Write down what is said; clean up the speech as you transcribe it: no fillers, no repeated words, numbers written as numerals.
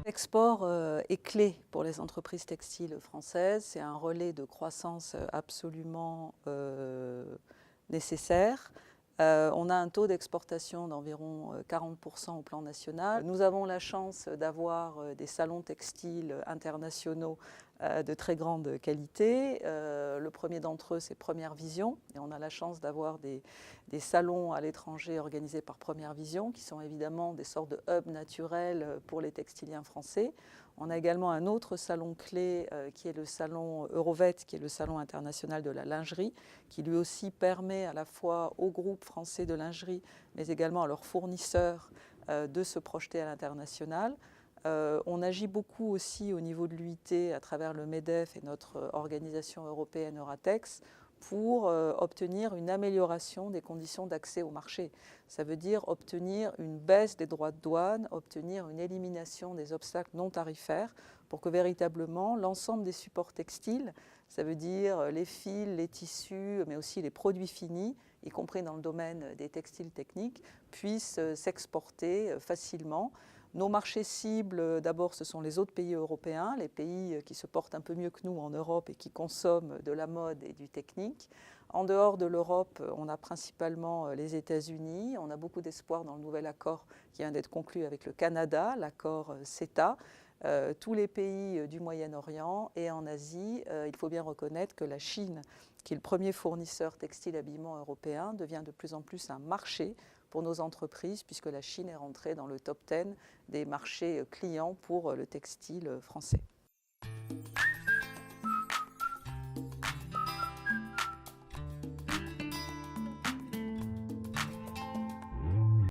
L'export est clé pour les entreprises textiles françaises. C'est un relais de croissance absolument nécessaire. On a un taux d'exportation d'environ 40% au plan national. Nous avons la chance d'avoir des salons textiles internationaux de très grande qualité. Le premier d'entre eux, c'est Première Vision. Et on a la chance d'avoir des salons à l'étranger organisés par Première Vision, qui sont évidemment des sortes de hubs naturels pour les textiliens français. On a également un autre salon clé qui est le salon Eurovet, qui est le salon international de la lingerie, qui lui aussi permet à la fois aux groupes français de lingerie, mais également à leurs fournisseurs de se projeter à l'international. On agit beaucoup aussi au niveau de l'UIT à travers le MEDEF et notre organisation européenne Euratex pour obtenir une amélioration des conditions d'accès au marché. Ça veut dire obtenir une baisse des droits de douane, obtenir une élimination des obstacles non tarifaires pour que véritablement l'ensemble des supports textiles, ça veut dire les fils, les tissus, mais aussi les produits finis, y compris dans le domaine des textiles techniques, puissent s'exporter facilement. Nos marchés cibles, d'abord, ce sont les autres pays européens, les pays qui se portent un peu mieux que nous en Europe et qui consomment de la mode et du technique. En dehors de l'Europe, on a principalement les États-Unis. On a beaucoup d'espoir dans le nouvel accord qui vient d'être conclu avec le Canada, l'accord CETA. Tous les pays du Moyen-Orient et en Asie, il faut bien reconnaître que la Chine, qui est le premier fournisseur textile-habillement européen, devient de plus en plus un marché pour nos entreprises, puisque la Chine est rentrée dans le top 10 des marchés clients pour le textile français.